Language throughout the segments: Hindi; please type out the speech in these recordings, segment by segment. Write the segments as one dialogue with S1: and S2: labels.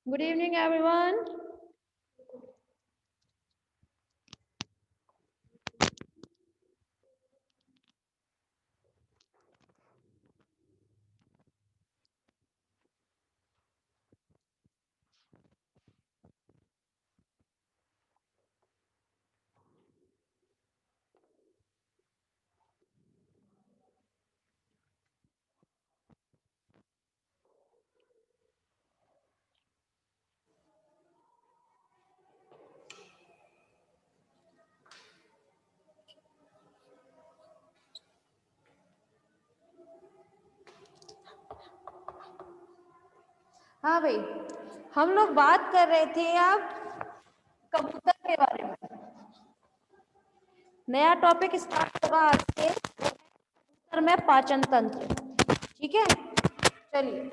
S1: Good evening, everyone. हाँ भाई, हम लोग बात कर रहे थे अब कबूतर के बारे में। नया टॉपिक स्टार्ट होगा आज से, कबूतर में पाचन तंत्र। ठीक है, चलिए।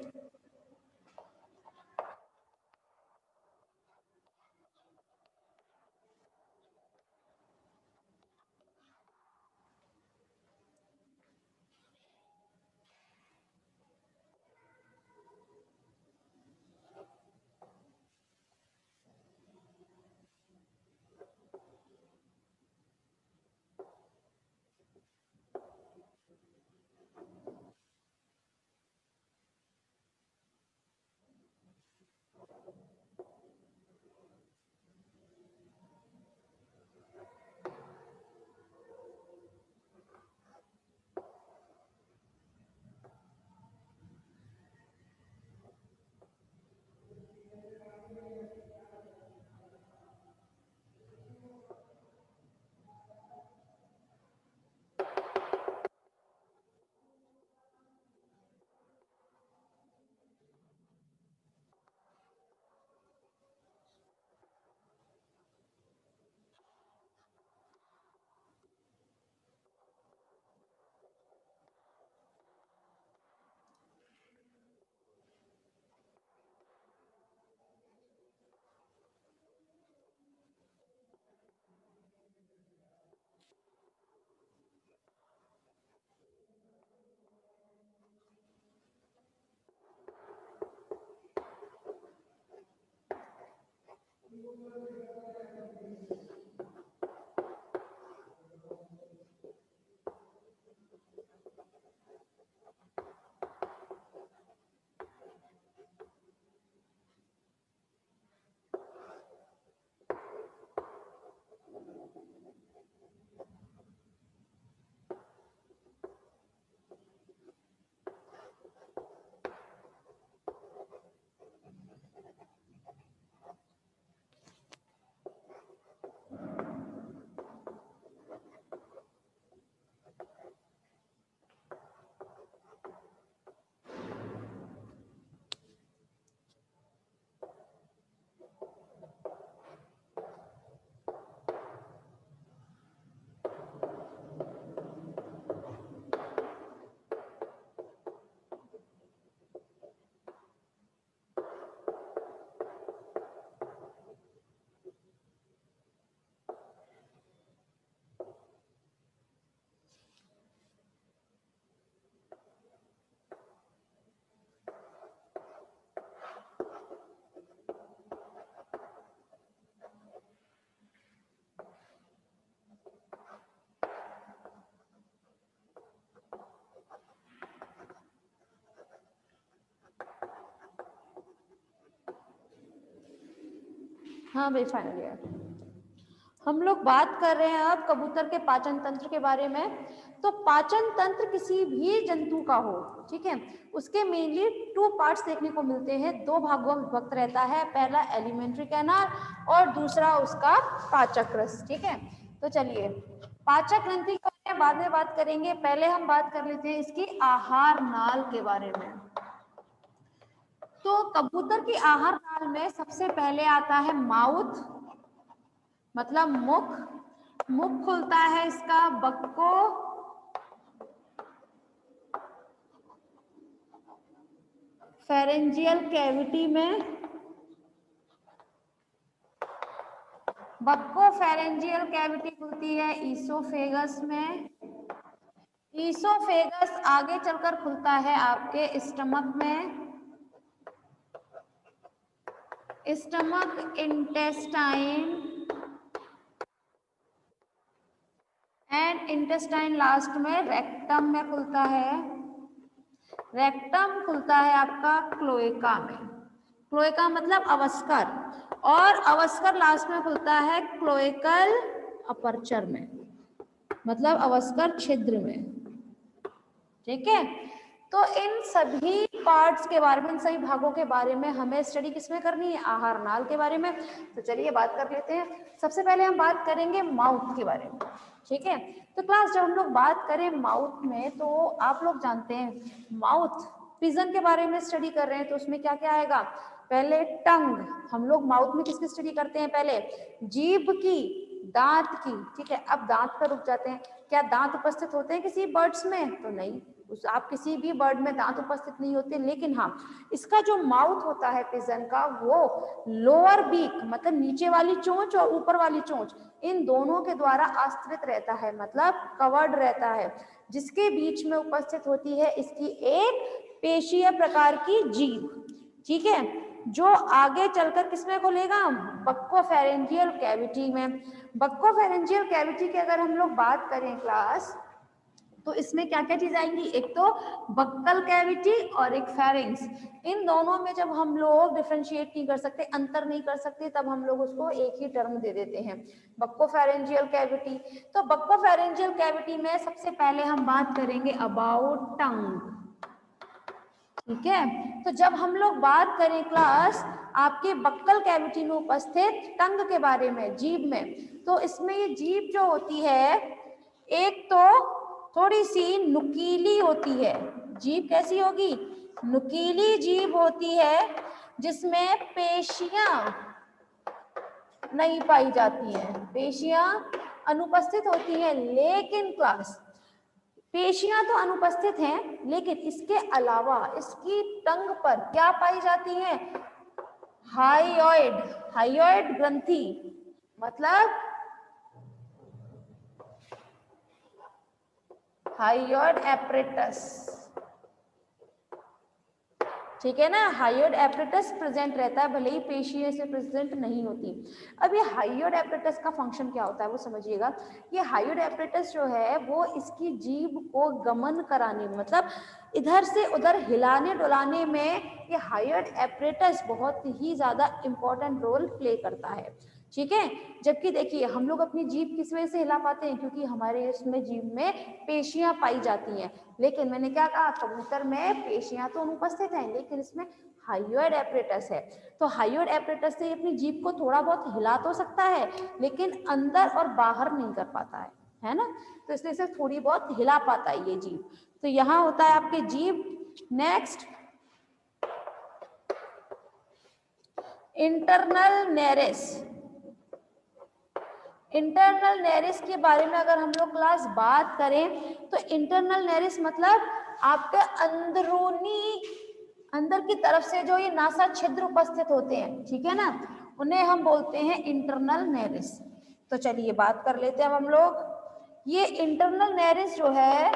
S1: हाँ भाई, फाइनल ईयर हम लोग बात कर रहे हैं अब कबूतर के पाचन तंत्र के बारे में। तो पाचन तंत्र किसी भी जंतु का हो, ठीक है, उसके मेनली 2 पार्ट्स देखने को मिलते हैं, 2 भागों में विभक्त रहता है। पहला एलिमेंट्री कैनाल और दूसरा उसका पाचक रस। ठीक है, तो चलिए पाचक ग्रंथि के बारे में बाद में बात करेंगे, पहले हम बात कर लेते हैं इसकी आहार नाल के बारे में। तो कबूतर की आहार नाल में सबसे पहले आता है माउथ, मतलब मुख। मुख खुलता है इसका बक्को, फेरेंजियल कैविटी में, बक्को फेरेंजियल कैविटी खुलती है ईसोफेगस में। ईसोफेगस आगे चलकर खुलता है आपके स्टमक में। Stomach, intestine and intestine last में रेक्टम में खुलता है। रेक्टम खुलता है आपका क्लोएका में। क्लोएका मतलब अवस्कर, और अवस्कर लास्ट में खुलता है क्लोएकल अपर्चर में, मतलब अवस्कर छिद्र में। ठीक है, तो इन सभी पार्ट्स के बारे में, इन सभी भागों के बारे में हमें स्टडी किसमें करनी है? आहार नाल के बारे में। तो चलिए बात कर लेते हैं। सबसे पहले हम बात करेंगे माउथ के बारे में। ठीक है, तो क्लास जब हम लोग बात करें माउथ में, तो आप लोग जानते हैं माउथ पिजन के बारे में स्टडी कर रहे हैं, तो उसमें क्या क्या आएगा? पहले टंग, हम लोग माउथ में किसकी स्टडी करते हैं? पहले जीभ की, दांत की। ठीक है, अब दांत पर रुक जाते हैं। क्या दांत उपस्थित होते हैं किसी बर्ड्स में? तो नहीं, आप किसी भी बर्ड में दांत उपस्थित नहीं होते, लेकिन हाँ इसका जो माउथ होता है पिजन का, वो लोअर बीक मतलब नीचे वाली चोंच और ऊपर वाली चोंच, इन दोनों के द्वारा आश्रित रहता है, मतलब कवर्ड रहता है, जिसके बीच में उपस्थित होती है इसकी एक पेशीय प्रकार की जीभ। ठीक है, जो आगे चलकर किसमें खुलेगा? बक्कोफेरेंजियल कैविटी में। बक्कोफेरेंजियल कैविटी की अगर हम लोग बात करें क्लास, तो इसमें क्या क्या चीज आएंगी? एक तो बक्कल कैविटी और एक फेरिंग्स। इन दोनों में जब हम लोग डिफरेंशिएट नहीं कर सकते, अंतर नहीं कर सकते, तब हम लोग उसको एक ही टर्म दे देते हैं, बक्कोफेरेंजियल कैविटी। तो बक्कोफेरेंजियल कैविटी में सबसे पहले हम बात करेंगे अबाउट टंग। ठीक है, तो जब हम लोग बात करें क्लास आपके बक्कल कैविटी में उपस्थित टंग के बारे में, जीभ में, तो इसमें ये जीभ जो होती है, एक तो थोड़ी सी नुकीली होती है। जीभ कैसी होगी? नुकीली जीभ होती है, जिसमें पेशियां नहीं पाई जाती हैं, पेशियां अनुपस्थित होती हैं। लेकिन क्लास पेशियां तो अनुपस्थित हैं, लेकिन इसके अलावा इसकी टंग पर क्या पाई जाती हैं? हाइयोइड, हाइयोइड ग्रंथि, मतलब हाइयोइड एपरेटस। ठीक है ना, हाइयोइड एपरेटस प्रेजेंट रहता है, भले ही पेशी से प्रेजेंट नहीं होती। अब ये हाइयोइड एपरेटस का फंक्शन क्या होता है वो समझिएगा। ये हाइयोइड एपरेटस जो है वो इसकी जीभ को गमन कराने में, मतलब इधर से उधर हिलाने डुलाने में, ये हाइयोइड एपरेटस बहुत ही ज्यादा इंपॉर्टेंट रोल प्ले करता है। ठीक है, जबकि देखिए हम लोग अपनी जीभ किस वजह से हिला पाते हैं? क्योंकि हमारे इसमें जीभ में पेशियां पाई जाती हैं। लेकिन मैंने क्या कहा, कबूतर में पेशियां तो अनुपस्थित हैं, लेकिन इसमें हाइयोइड एपरेटस है। तो हाइयोइड एपरेटस से अपनी जीभ को थोड़ा बहुत हिला तो सकता है, लेकिन अंदर और बाहर नहीं कर पाता है ना। तो इसलिए से थोड़ी बहुत हिला पाता है ये जीभ। तो यहाँ होता है आपके जीभ। Next, internal nares. Internal nares के बारे में अगर हम लोग क्लास बात करें, तो इंटरनल नेरिस मतलब आपके अंदरूनी, अंदर की तरफ से जो ये नासा छिद्र उपस्थित होते हैं, ठीक है ना, उन्हें हम बोलते हैं इंटरनल नेरिस। तो चलिए बात कर लेते हैं अब हम लोग। ये इंटरनल नेरिस जो है,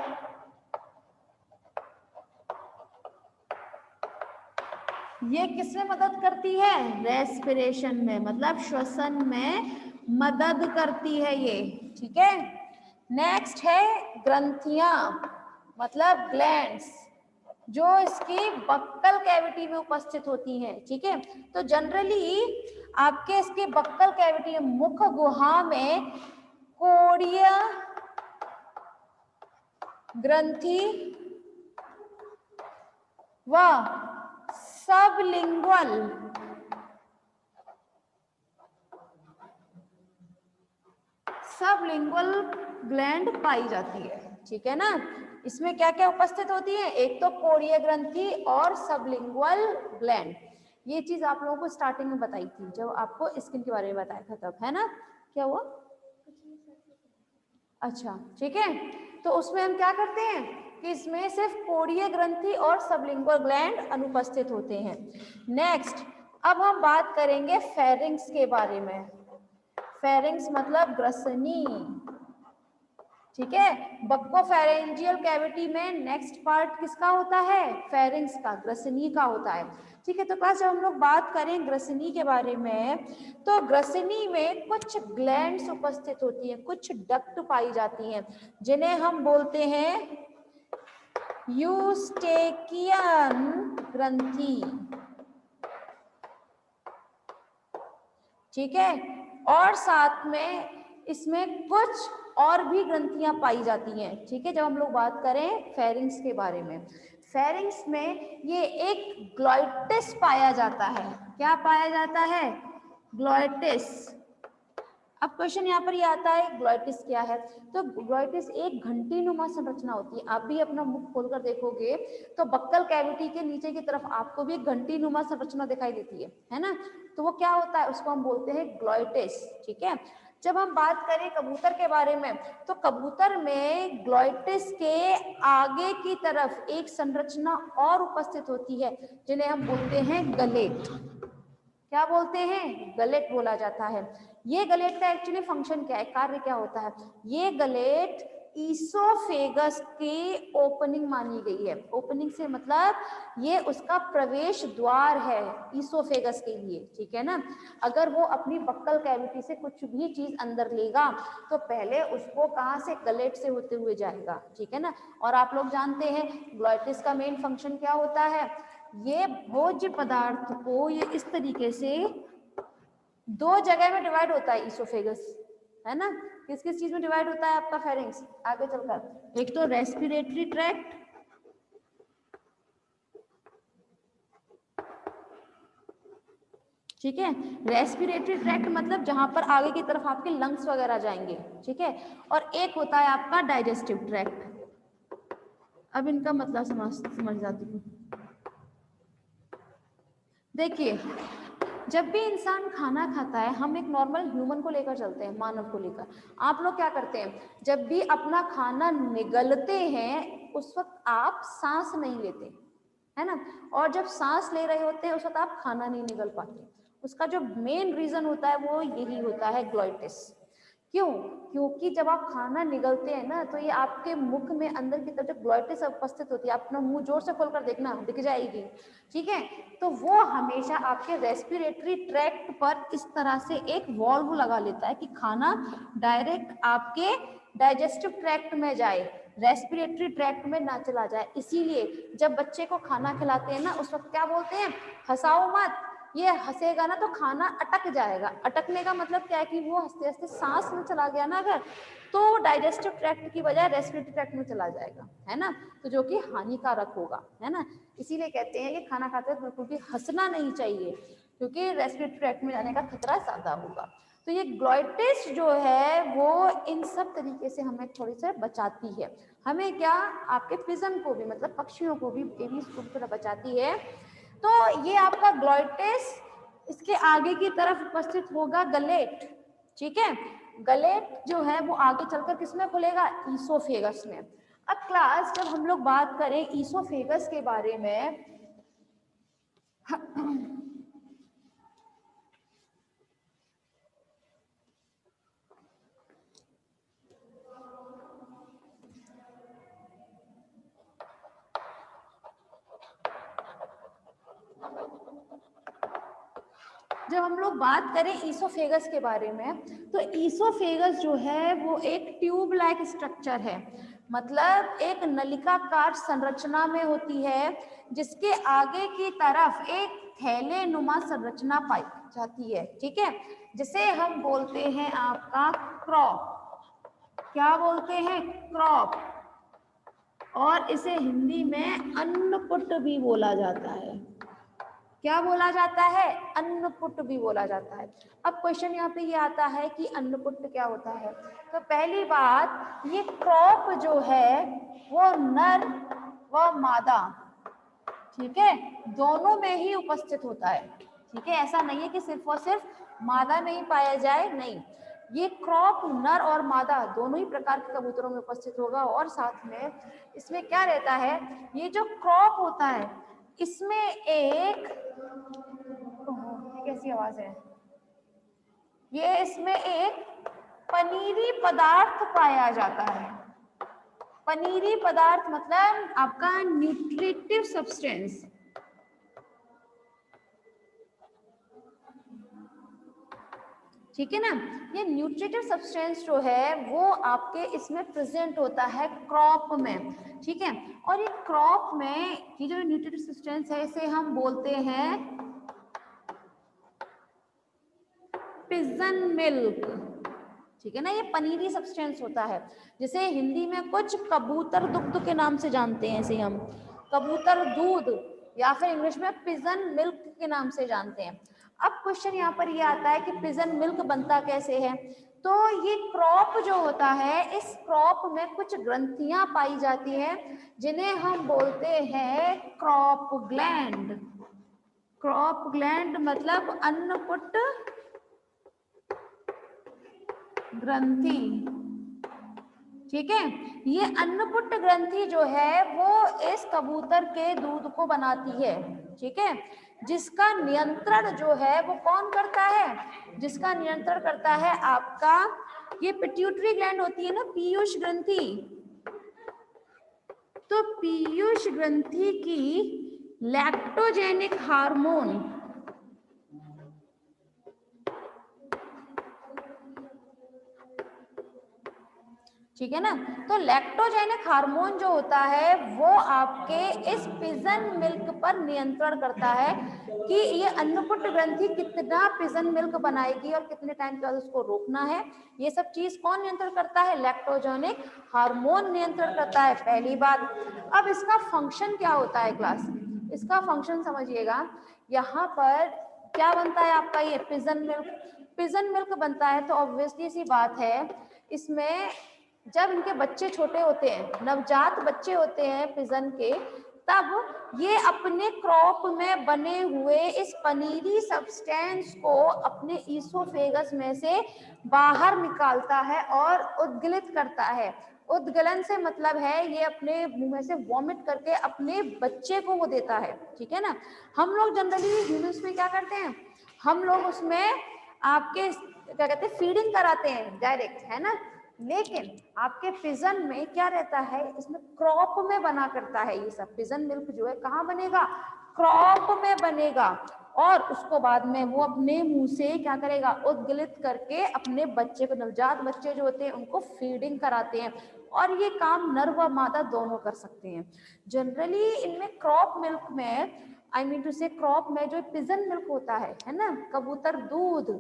S1: ये किसमें मदद करती है? रेस्पिरेशन में, मतलब श्वसन में मदद करती है ये। ठीक है, नेक्स्ट है ग्रंथियां, मतलब ग्लैंड्स, जो इसकी बक्कल कैविटी में उपस्थित होती हैं। ठीक है, तो जनरली आपके इसके बक्कल कैविटी, मुख गुहा में कोड़ीय ग्रंथि व सबलिंगुअल ग्लैंड पाई जाती है। ठीक है ना, इसमें क्या क्या उपस्थित होती है? एक तो कोड़ीय ग्रंथि और सबलिंगुअल ग्लैंड। ये चीज आप लोगों को स्टार्टिंग में बताई थी जब आपको स्किन के बारे में बताया था तब, है ना? क्या हुआ? अच्छा, ठीक है, तो उसमें हम क्या करते हैं कि इसमें सिर्फ कोड़ीय ग्रंथि और सबलिंगुअल ग्लैंड अनुपस्थित होते हैं। नेक्स्ट, अब हम बात करेंगे फेरिंग्स के बारे में। फेरिंग्स मतलब ग्रसनी। ठीक है। बक्कोफेरेंजियल कैविटी में नेक्स्ट पार्ट किसका होता है? फेरिंग्स का, ग्रसनी का होता है। ठीक है, तो क्लास जब हम लोग बात करें ग्रसनी के बारे में, तो ग्रसनी में कुछ ग्लैंड्स उपस्थित होती हैं, कुछ डक्ट पाई जाती हैं, जिन्हें हम बोलते हैं यूस्टेकियन ग्रंथि। ठीक है, और साथ में इसमें कुछ और भी ग्रंथियां पाई जाती हैं। ठीक है, जब हम लोग बात करें फेरिंग्स के बारे में, फेरिंग्स में ये एक ग्लॉटिस पाया जाता है। क्या पाया जाता है? ग्लॉटिस। अब क्वेश्चन यहाँ पर ये आता है ग्लॉटिस क्या है? तो ग्लॉटिस एक घंटी नुमा संरचना होती है। आप भी अपना मुख खोलकर देखोगे तो बक्कल कैविटी के नीचे की तरफ आपको भी घंटी नुमा संरचना दिखाई देती है ना? तो वो क्या होता है? उसको हम बोलते हैं ग्लॉटिस। ठीक है, जब हम बात करें कबूतर के बारे में, तो कबूतर में ग्लॉटिस के आगे की तरफ एक संरचना और उपस्थित होती है, जिन्हें हम बोलते हैं गलेट। क्या बोलते हैं? गलेट बोला जाता है। ये गलेट का एक्चुअली फंक्शन क्या है, कार्य क्या होता है? ये गलेट ईसोफेगस की ओपनिंग मानी गई है। ओपनिंग से मतलब ये उसका प्रवेश द्वार है ईसोफेगस के लिए। ठीक है ना? अगर वो अपनी बक्कल कैविटी से कुछ भी चीज अंदर लेगा तो पहले उसको कहाँ से? गलेट से होते हुए जाएगा। ठीक है ना? और आप लोग जानते हैं ग्लॉटिस का मेन फंक्शन क्या होता है? ये भोज्य पदार्थ को ये इस तरीके से दो जगह में डिवाइड होता है ईसोफेगस, है ना? किस किस चीज में डिवाइड होता है आपका फेरिंग्स आगे चलकर? एक तो रेस्पिरेटरी ट्रैक्ट, ठीक है, रेस्पिरेटरी ट्रैक्ट मतलब जहां पर आगे की तरफ आपके लंग्स वगैरह जाएंगे। ठीक है, और एक होता है आपका डाइजेस्टिव ट्रैक्ट। अब इनका मतलब समझ जाती हूँ। देखिए, जब भी इंसान खाना खाता है, हम एक नॉर्मल ह्यूमन को लेकर चलते हैं, मानव को लेकर। आप लोग क्या करते हैं? जब भी अपना खाना निगलते हैं उस वक्त आप सांस नहीं लेते, है ना? और जब सांस ले रहे होते हैं उस वक्त आप खाना नहीं निगल पाते। उसका जो मेन रीजन होता है वो यही होता है, ग्लॉटिस। क्यों? क्योंकि जब आप खाना निगलते हैं ना, तो ये आपके मुख में अंदर की तरफ ग्लॉटिस उपस्थित होती है। अपना मुंह जोर से खोलकर देखना, दिख जाएगी। ठीक है, तो वो हमेशा आपके रेस्पिरेटरी ट्रैक्ट पर इस तरह से एक वॉल्व लगा लेता है कि खाना डायरेक्ट आपके डाइजेस्टिव ट्रैक्ट में जाए, रेस्पिरेटरी ट्रैक्ट में ना चला जाए। इसीलिए जब बच्चे को खाना खिलाते हैं ना, उस वक्त क्या बोलते हैं? हंसाओ मत, ये हंसेगा ना तो खाना अटक जाएगा। अटकने का मतलब क्या है? कि वो हंसते हंसते सांस में चला गया ना अगर, तो डाइजेस्टिव ट्रैक्ट की बजाय रेस्पिरेटरी ट्रैक्ट में चला जाएगा, है ना? तो जो कि हानिकारक होगा, है ना? इसीलिए कहते हैं कि खाना खाते वक्त बिल्कुल भी हंसना नहीं चाहिए, क्योंकि रेस्पिरेटरी ट्रैक्ट में जाने का खतरा ज्यादा होगा। तो ये ग्लॉटिस जो है वो इन सब तरीके से हमें थोड़ी सी बचाती है। हमें क्या? आपके पिजन को भी, मतलब पक्षियों को भी, एविस को भी बचाती है। तो ये आपका ग्लॉटिस, इसके आगे की तरफ उपस्थित होगा गलेट। ठीक है, गलेट जो है वो आगे चलकर किसमें खुलेगा? ईसोफेगस में। अब क्लास जब हम लोग बात करें ईसोफेगस के बारे में, जब हम लोग बात करें ईसोफेगस के बारे में, तो ईसोफेगस जो है वो एक ट्यूब लाइक स्ट्रक्चर है, मतलब एक नलिकाकार संरचना में होती है, जिसके आगे की तरफ एक थैले नुमा संरचना पाई जाती है। ठीक है, जिसे हम बोलते हैं आपका क्रॉप। क्या बोलते हैं? क्रॉप। और इसे हिंदी में अन्नपुट भी बोला जाता है। क्या बोला जाता है? अन्नपुट भी बोला जाता है। अब क्वेश्चन यहाँ पे ये आता है कि अन्नपुट क्या होता है? तो पहली बात, ये क्रॉप जो है वो नर व मादा, ठीक है, दोनों में ही उपस्थित होता है। ठीक है, ऐसा नहीं है कि सिर्फ और सिर्फ मादा में ही पाया जाए, नहीं, ये क्रॉप नर और मादा दोनों ही प्रकार के कबूतरों में उपस्थित होगा। और साथ में इसमें क्या रहता है? ये जो क्रॉप होता है इसमें एक, कैसी आवाज है ये, इसमें एक पनीरी पदार्थ पाया जाता है। पनीरी पदार्थ मतलब आपका न्यूट्रिटिव सब्सटेंस, ठीक है ना। ये न्यूट्रिटिव सब्सटेंस जो है वो आपके इसमें प्रेजेंट होता है क्रॉप में, ठीक है। और ये क्रॉप में ये जो न्यूट्रिटिव सब्सटेंस है इसे हम बोलते हैं पिजन मिल्क, ठीक है ना। ये पनीरी सब्सटेंस होता है, जिसे हिंदी में कुछ कबूतर दुग्ध के नाम से जानते हैं, इसे हम कबूतर दूध या फिर इंग्लिश में पिजन मिल्क के नाम से जानते हैं। अब क्वेश्चन यहाँ पर ये आता है कि पिजन मिल्क बनता कैसे है। तो ये क्रॉप जो होता है, इस क्रॉप में कुछ ग्रंथियां पाई जाती हैं जिन्हें हम बोलते हैं क्रॉप ग्लैंड। क्रॉप ग्लैंड मतलब अन्नपुट ग्रंथि, ठीक है। ये अन्नपुट ग्रंथि जो है वो इस कबूतर के दूध को बनाती है, ठीक है। जिसका नियंत्रण जो है वो कौन करता है, जिसका नियंत्रण करता है आपका ये पिट्यूटरी ग्लैंड होती है ना, पीयूष ग्रंथि। तो पीयूष ग्रंथि की लैक्टोजेनिक हार्मोन, ठीक है ना। तो लैक्टोजेनिक हार्मोन जो होता है वो आपके इस पिजन मिल्क पर नियंत्रण करता है कि ये अन्नपुट ग्रंथि कितना पिजन मिल्क बनाएगी और कितने टाइम के बाद उसको रोकना है। ये सब चीज कौन नियंत्रण करता है, लैक्टोजेनिक हार्मोन नियंत्रण करता है, पहली बात। अब इसका फंक्शन क्या होता है क्लास, इसका फंक्शन समझिएगा। यहाँ पर क्या बनता है आपका ये पिजन मिल्क, पिजन मिल्क बनता है। तो ऑब्वियसली सी बात है इसमें जब इनके बच्चे छोटे होते हैं, नवजात बच्चे होते हैं पिजन के, तब ये अपने क्रॉप में बने हुए इस पनीरी सब्सटेंस को अपने ईसोफेगस में से बाहर निकालता है और उद्गलित करता है। उद्गलन से मतलब है ये अपने मुंह में से वॉमिट करके अपने बच्चे को वो देता है, ठीक है ना। हम लोग जनरली ह्यूमंस में क्या करते हैं, हम लोग उसमें आपके क्या कहते हैं फीडिंग कराते हैं डायरेक्ट, है ना। लेकिन आपके पिजन में क्या रहता है, इसमें क्रॉप में बना करता है। ये सब पिजन मिल्क जो है कहाँ बनेगा, क्रॉप में बनेगा। और उसको बाद में वो अपने मुंह से क्या करेगा, उद्गलित करके अपने बच्चे को, नवजात बच्चे जो होते हैं उनको फीडिंग कराते हैं। और ये काम नर व मादा दोनों कर सकते हैं। जनरली इनमें क्रॉप मिल्क में, आई मीन टू से क्रॉप में जो पिजन मिल्क होता है ना, कबूतर दूध,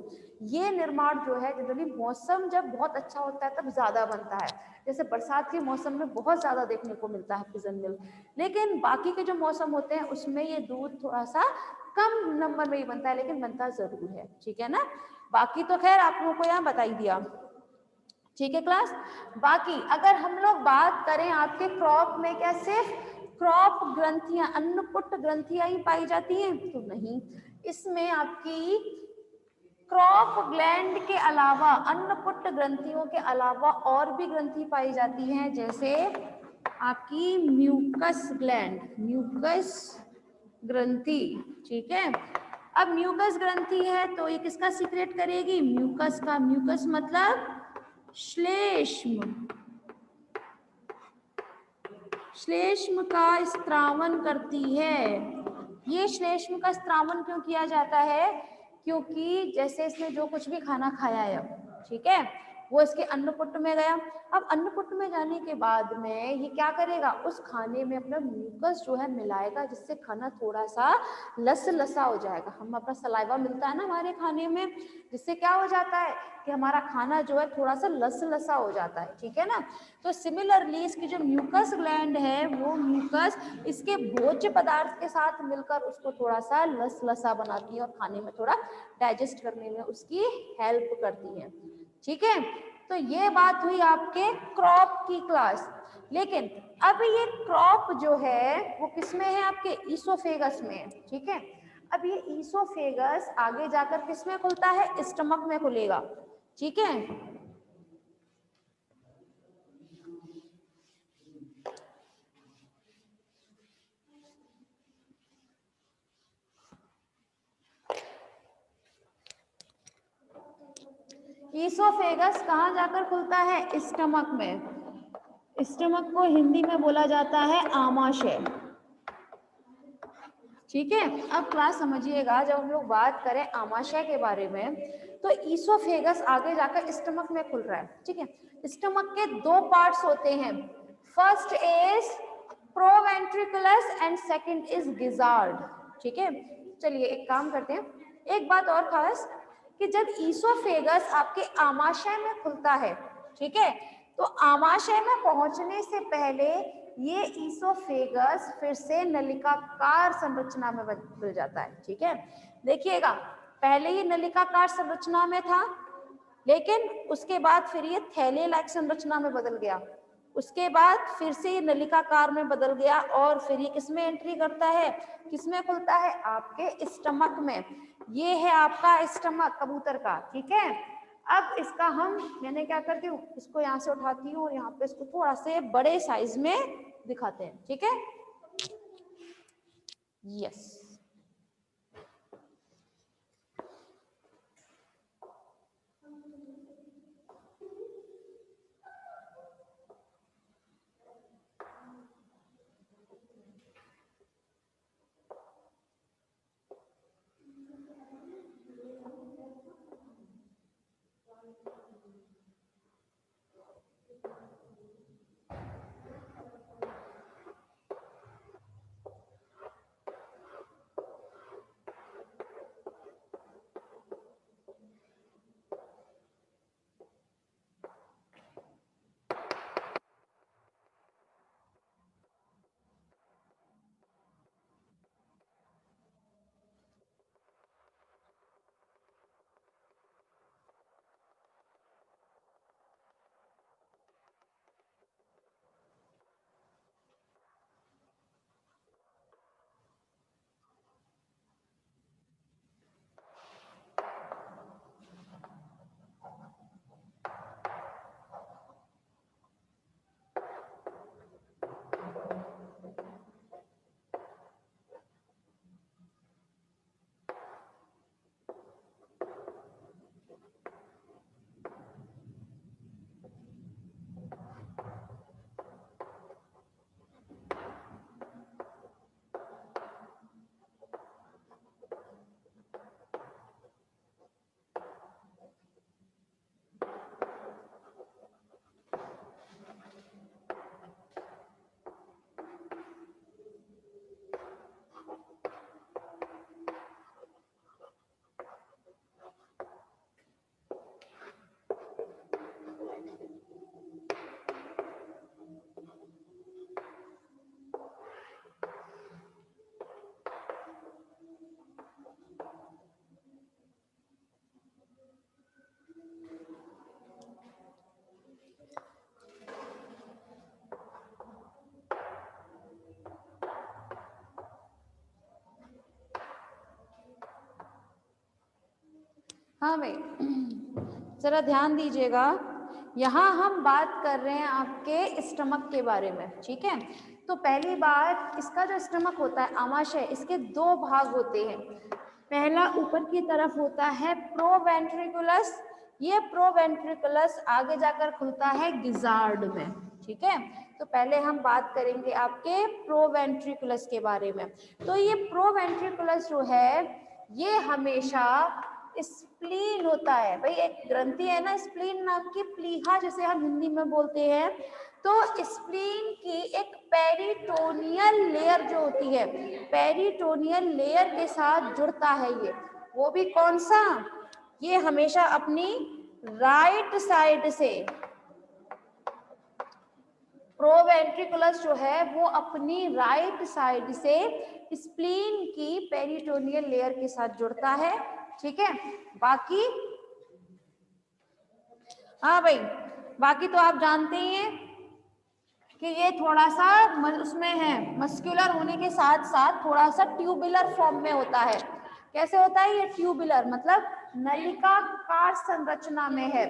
S1: ये निर्माण जो है जनरली मौसम जब बहुत अच्छा होता है तब ज्यादा बनता है। जैसे बरसात के मौसम में बहुत ज्यादा देखने को मिलता है पिजन मिल्क। लेकिन बाकी के जो मौसम होते हैं उसमें ये दूध थोड़ा सा कम नंबर में ही बनता है, लेकिन बनता जरूर है, ठीक है ना। बाकी तो खैर आप लोगों को यहाँ बता ही दिया, ठीक है क्लास। बाकी अगर हम लोग बात करें आपके क्रॉप में क्या सिर्फ क्रॉप ग्रंथियां, अन्नपुट ग्रंथियां ही पाई जाती हैं, तो नहीं। इसमें आपकी क्रॉप ग्लैंड के अलावा, अन्नपुट ग्रंथियों के अलावा और भी ग्रंथि पाई जाती हैं, जैसे आपकी म्यूकस ग्लैंड, म्यूकस ग्रंथि, ठीक है। अब म्यूकस ग्रंथि है तो ये किसका सीक्रेट करेगी, म्यूकस का। म्यूकस मतलब श्लेष्म, श्लेष्म का स्त्रावन करती है। ये श्लेष्म का स्त्रावन क्यों किया जाता है, क्योंकि जैसे इसने जो कुछ भी खाना खाया है, ठीक है, वो इसके अन्नपुट में गया। अब अन्नपुट में जाने के बाद में ये क्या करेगा, उस खाने में अपना म्यूकस जो है मिलाएगा, जिससे खाना थोड़ा सा लसलसा हो जाएगा। हम अपना सलाइवा मिलता है ना हमारे खाने में, जिससे क्या हो जाता है कि हमारा खाना जो है थोड़ा सा लसलसा हो जाता है, ठीक है ना। तो सिमिलरली इसकी जो म्यूकस ग्लैंड है वो म्यूकस इसके भोज्य पदार्थ के साथ मिलकर उसको थोड़ा सा लसलसा बनाती है और खाने में थोड़ा डाइजेस्ट करने में उसकी हेल्प करती है, ठीक है। तो ये बात हुई आपके क्रॉप की क्लास। लेकिन अब ये क्रॉप जो है वो किसमें है, आपके ईसोफेगस में, ठीक है। अब ये ईसोफेगस आगे जाकर किसमें खुलता है, स्टमक में खुलेगा, ठीक है। ईसोफेगस कहाँ जाकर खुलता है, स्टमक में। स्टमक को हिंदी में बोला जाता है आमाशय। ठीक है, अब क्लास समझिएगा, जब हम लोग बात करें आमाशय के बारे में तो ईसोफेगस आगे जाकर स्टमक में खुल रहा है। ठीक है, स्टमक के दो पार्ट्स होते हैं, first is proventriculus and second is gizzard. ठीक है, चलिए एक काम करते हैं, एक बात और खास कि जब ईसोफेगस आपके आमाशय में खुलता है, ठीक है, तो आमाशय में पहुंचने से पहले ये ईसोफेगस फिर से नलिकाकार संरचना में बदल जाता है। ठीक है, देखिएगा, पहले ये नलिकाकार संरचना में था, लेकिन उसके बाद फिर ये थैले लाइक संरचना में बदल गया, उसके बाद फिर से ये नलिकाकार में बदल गया, और फिर ये किसमें एंट्री करता है, किसमें खुलता है, आपके स्टमक में। ये है आपका स्टमक कबूतर का। ठीक है, अब इसका मैंने क्या करती हूँ, इसको यहाँ से उठाती हूँ और यहाँ पे इसको थोड़ा से बड़े साइज में दिखाते हैं। ठीक है, यस। हाँ भाई, जरा ध्यान दीजिएगा, यहाँ हम बात कर रहे हैं आपके स्टमक के बारे में। ठीक है, तो पहली बात, इसका जो स्टमक होता है आमाशय, इसके दो भाग होते हैं। पहला ऊपर की तरफ होता है प्रोवेंट्रिकुलस, ये प्रोवेंट्रिकुलस आगे जाकर खुलता है गिजार्ड में। ठीक है, तो पहले हम बात करेंगे आपके प्रोवेंट्रिकुलस के बारे में। तो ये प्रोवेंट्रिकुलस जो है, ये हमेशा स्प्लीन होता है। भाई एक ग्रंथि है ना स्प्लीन नाम की, प्लीहा जिसे हम हिंदी में बोलते हैं, तो स्प्लीन की एक पेरिटोनियल लेयर जो होती है, पेरिटोनियल लेयर के साथ जुड़ता है ये। वो भी कौन सा, ये हमेशा अपनी राइट साइड से, प्रोवेंट्रिकुलस जो है वो अपनी राइट साइड से स्प्लीन की पेरिटोनियल लेयर के साथ जुड़ता है। ठीक है, बाकी, हाँ भाई, बाकी तो आप जानते ही हैं कि ये थोड़ा सा उसमें है, मस्कुलर होने के साथ साथ थोड़ा सा ट्यूबुलर फॉर्म में होता है। कैसे होता है ये ट्यूबुलर, मतलब नलिकाकार संरचना में है,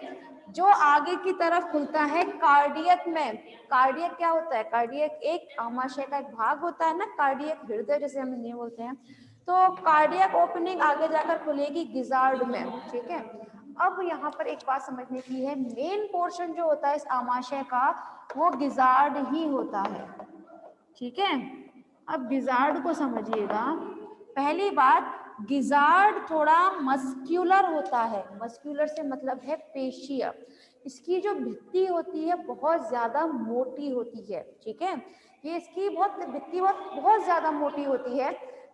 S1: जो आगे की तरफ खुलता है कार्डियक में। कार्डियक क्या होता है, कार्डियक एक आमाशय का एक भाग होता है ना, कार्डियक हृदय जैसे हम हिंदी में बोलते हैं। तो कार्डियक ओपनिंग आगे जाकर खुलेगी गिजार्ड में। ठीक है, अब यहाँ पर एक बात समझने की है, मेन पोर्शन जो होता है इस आमाशय का वो गिजार्ड ही होता है, ठीक है। अब गिजार्ड को समझिएगा। पहली बात, गिजार्ड थोड़ा मस्क्यूलर होता है, मस्क्यूलर से मतलब है पेशीय। इसकी जो भित्ति होती है बहुत ज्यादा मोटी होती है, ठीक है। ये इसकी भित्ति बहुत ज्यादा मोटी होती है,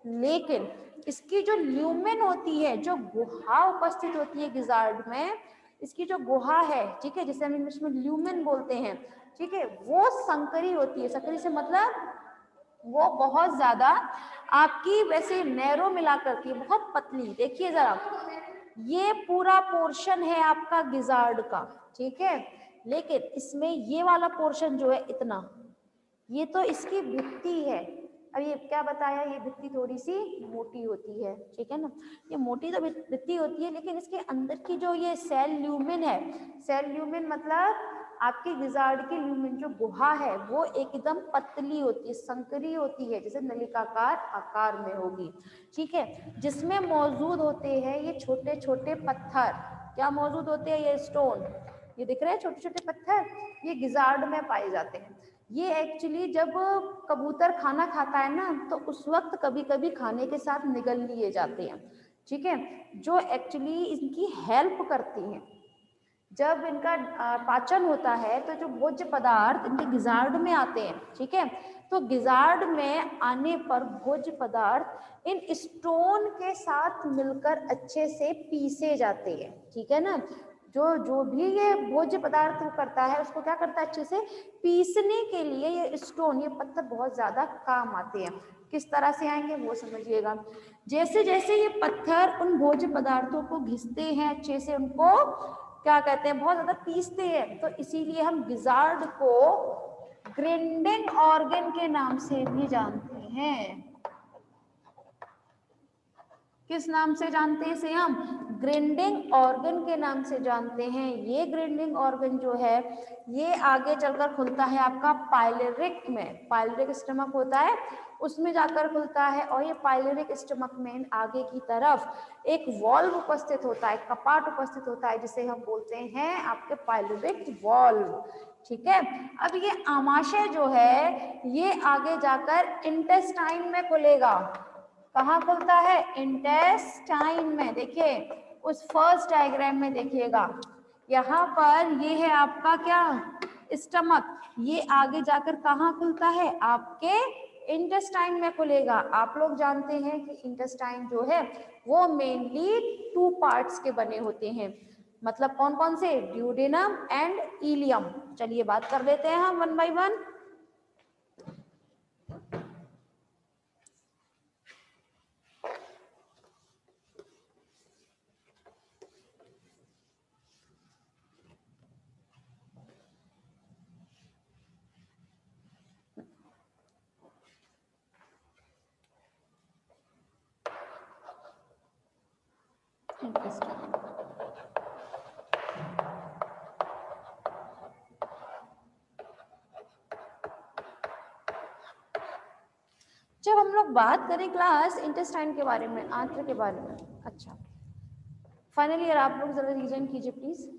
S1: लेकिन इसकी जो ल्यूमेन होती है, जो गुहा उपस्थित होती है गिजार्ड में, इसकी जो गुहा है, ठीक है, जिसे हम इंग्लिश में ल्यूमेन बोलते हैं, ठीक है, वो संकरी होती है। संकरी से मतलब वो बहुत ज्यादा आपकी वैसे नैरो मिलाकर की बहुत पतली। देखिए जरा, ये पूरा पोर्शन है आपका गिजार्ड का, ठीक है, लेकिन इसमें ये वाला पोर्शन जो है इतना, ये तो इसकी भित्ति है। अब ये क्या बताया, ये भित्ति थोड़ी सी मोटी होती है, ठीक है ना। ये मोटी तो भित्ति होती है, लेकिन इसके अंदर की जो ये सेल ल्यूमेन है, सेल ल्यूमेन मतलब आपकी गिजार्ड की ल्यूमेन जो गुहा है वो एकदम पतली होती है, संकरी होती है, जैसे नलिकाकार आकार में होगी, ठीक है। जिसमें मौजूद होते हैं ये छोटे छोटे पत्थर। क्या मौजूद होते हैं? ये स्टोन, ये दिख रहे हैं छोटे छोटे पत्थर, ये गिजार्ड में पाए जाते हैं। ये एक्चुअली जब कबूतर खाना खाता है ना, तो उस वक्त कभी कभी खाने के साथ निगल लिए जाते हैं, ठीक है, जो एक्चुअली इनकी हेल्प करती हैं। जब इनका पाचन होता है तो जो भोज्य पदार्थ इनके गिजार्ड में आते हैं, ठीक है, तो गिजार्ड में आने पर भोज्य पदार्थ इन स्टोन के साथ मिलकर अच्छे से पीसे जाते हैं, ठीक है ना। जो भी ये भोज्य पदार्थ करता है उसको क्या करता है, अच्छे से पीसने के लिए ये स्टोन, ये पत्थर बहुत ज्यादा काम आते हैं। किस तरह से आएंगे वो समझिएगा। जैसे जैसे ये पत्थर उन भोज्य पदार्थों को घिसते हैं, अच्छे से उनको क्या कहते हैं, बहुत ज्यादा पीसते हैं, तो इसीलिए हम गिजार्ड को ग्राइंडिंग ऑर्गन के नाम से भी जानते हैं। किस नाम से जानते हैं इसे? हम ग्राइंडिंग ऑर्गन के नाम से जानते हैं। ये ग्राइंडिंग ऑर्गन जो है ये आगे चलकर खुलता है आपका पाइलेरिक में, पाइलेरिक स्टमक होता है उसमें जाकर खुलता है, और ये पाइलेरिक स्टमक में आगे की तरफ एक वॉल्व उपस्थित होता है, कपाट उपस्थित होता है, जिसे हम बोलते हैं आपके पाइलेरिक वॉल्व, ठीक है। अब ये आमाशय जो है ये आगे जाकर इंटेस्टाइन में खुलेगा। कहाँ खुलता है? इंटेस्टाइन में। देखिए उस फर्स्ट डायग्राम में देखिएगा, यहाँ पर ये है आपका क्या, स्टमक, ये आगे जाकर कहाँ खुलता है? आपके इंटेस्टाइन में खुलेगा। आप लोग जानते हैं कि इंटेस्टाइन जो है वो मेनली 2 पार्ट्स के बने होते हैं, मतलब कौन कौन से? Duodenum and ileum. चलिए बात कर लेते हैं हम 1 बाय 1। जब हम लोग बात करें क्लास इंटेस्टाइन के बारे में, आंत्र के बारे में, अच्छा फाइनली यार आप लोग जरा रीजन कीजिए प्लीज।